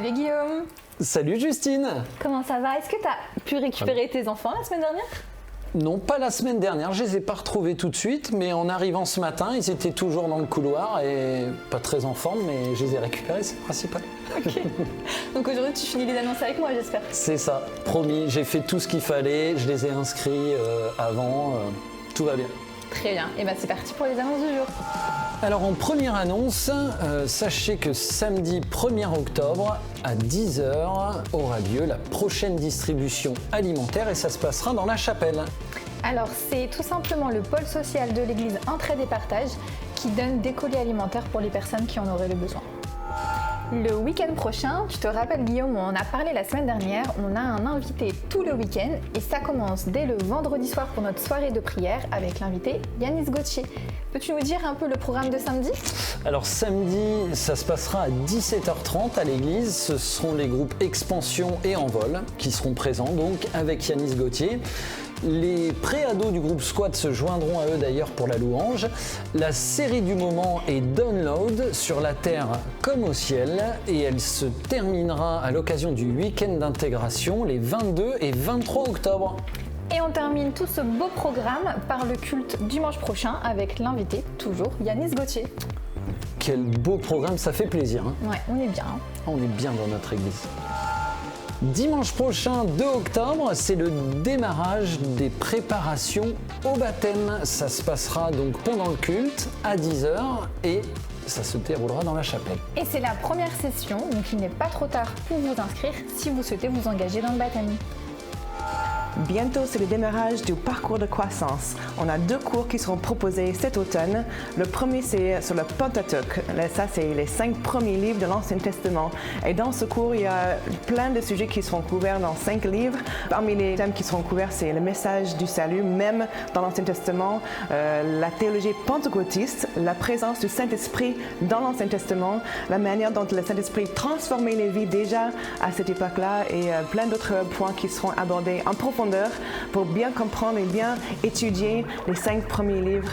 Salut Guillaume. Salut Justine. Comment ça va? Est-ce que tu as pu récupérer tes enfants la semaine dernière? Non, pas la semaine dernière, je les ai pas retrouvés tout de suite, mais en arrivant ce matin, ils étaient toujours dans le couloir et pas très en forme, mais je les ai récupérés, c'est le principal. Ok. Donc aujourd'hui, tu finis les annonces avec moi, j'espère. C'est ça, promis, j'ai fait tout ce qu'il fallait, je les ai inscrits avant, tout va bien. Très bien, et c'est parti pour les annonces du jour. Alors en première annonce, sachez que samedi 1er octobre à 10h aura lieu la prochaine distribution alimentaire et ça se passera dans la chapelle. Alors c'est tout simplement le pôle social de l'église Entraide et Partage qui donne des colis alimentaires pour les personnes qui en auraient le besoin. Le week-end prochain, tu te rappelles Guillaume, on en a parlé la semaine dernière, on a un invité tout le week-end et ça commence dès le vendredi soir pour notre soirée de prière avec l'invité Yanis Gauthier. Peux-tu nous dire un peu le programme de samedi? Alors samedi, ça se passera à 17h30 à l'église, ce seront les groupes Expansion et Envol qui seront présents donc avec Yanis Gauthier. Les pré-ados du groupe Squat se joindront à eux d'ailleurs pour la louange. La série du moment est Download sur la terre comme au ciel et elle se terminera à l'occasion du week-end d'intégration les 22 et 23 octobre. Et on termine tout ce beau programme par le culte dimanche prochain avec l'invité, toujours Yanis Gauthier. Quel beau programme, ça fait plaisir. Hein. Ouais, on est bien. On est bien dans notre église. Dimanche prochain, 2 octobre, c'est le démarrage des préparations au baptême. Ça se passera donc pendant le culte à 10h et ça se déroulera dans la chapelle. Et c'est la première session, donc il n'est pas trop tard pour vous inscrire si vous souhaitez vous engager dans le baptême. Bientôt, c'est le démarrage du parcours de croissance. On a 2 cours qui seront proposés cet automne. Le premier, c'est sur le Pentateuque. Ça, c'est les 5 premiers livres de l'Ancien Testament. Et dans ce cours, il y a plein de sujets qui seront couverts dans 5 livres. Parmi les thèmes qui seront couverts, c'est le message du salut, même dans l'Ancien Testament, la théologie pentecôtiste, la présence du Saint-Esprit dans l'Ancien Testament, la manière dont le Saint-Esprit transformait les vies déjà à cette époque-là et plein d'autres points qui seront abordés en profondeur pour bien comprendre et bien étudier les 5 premiers livres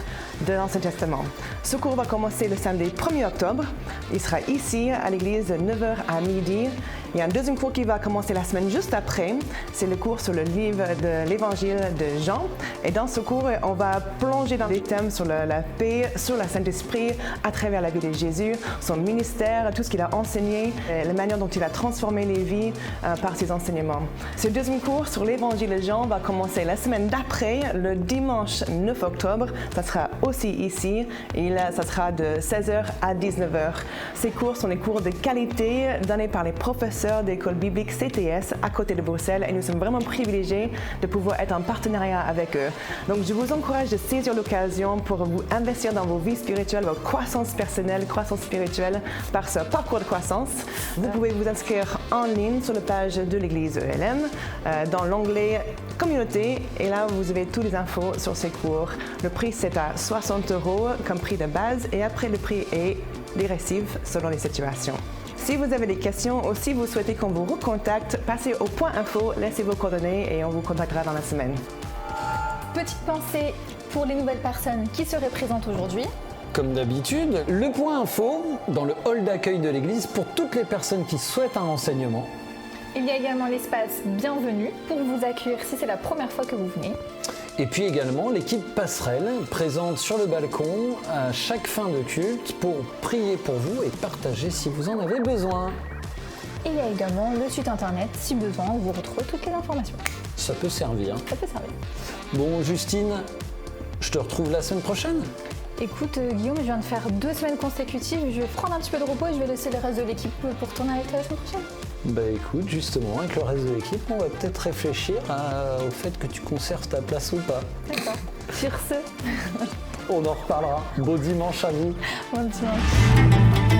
de l'Ancien Testament. Ce cours va commencer le samedi 1er octobre. Il sera ici à l'église de 9h à midi. Il y a un deuxième cours qui va commencer la semaine juste après. C'est le cours sur le livre de l'Évangile de Jean. Et dans ce cours, on va plonger dans des thèmes sur la paix, sur le Saint-Esprit, à travers la vie de Jésus, son ministère, tout ce qu'il a enseigné, la manière dont il a transformé les vies par ses enseignements. Ce deuxième cours sur l'Évangile de Jean va commencer la semaine d'après, le dimanche 9 octobre. Ça sera aussi ici et là, ça sera de 16h à 19h. Ces cours sont des cours de qualité donnés par les professeurs d'école biblique CTS à côté de Bruxelles et nous sommes vraiment privilégiés de pouvoir être en partenariat avec eux. Donc je vous encourage de saisir l'occasion pour vous investir dans vos vies spirituelles, votre croissance personnelle, croissance spirituelle par ce parcours de croissance. Vous pouvez vous inscrire en ligne sur la page de l'église ELM dans l'onglet communauté et là vous avez toutes les infos sur ces cours. Le prix c'est à 60 € comme prix de base et après le prix est dégressif selon les situations. Si vous avez des questions ou si vous souhaitez qu'on vous recontacte, passez au point info, laissez vos coordonnées et on vous contactera dans la semaine. Petite pensée pour les nouvelles personnes qui seraient présentes aujourd'hui. Comme d'habitude, le point info dans le hall d'accueil de l'église pour toutes les personnes qui souhaitent un renseignement. Il y a également l'espace bienvenue pour vous accueillir si c'est la première fois que vous venez. Et puis également l'équipe Passerelle présente sur le balcon à chaque fin de culte pour prier pour vous et partager si vous en avez besoin. Et il y a également le site internet si besoin où vous retrouvez toutes les informations. Ça peut servir. Ça peut servir. Bon Justine, je te retrouve la semaine prochaine. Écoute Guillaume, je viens de faire 2 semaines consécutives, je vais prendre un petit peu de repos et je vais laisser le reste de l'équipe pour tourner avec toi la semaine prochaine. Bah écoute, justement, avec le reste de l'équipe, on va peut-être réfléchir au fait que tu conserves ta place ou pas. D'accord. Sur ce, on en reparlera. Beau dimanche à vous. bon dimanche.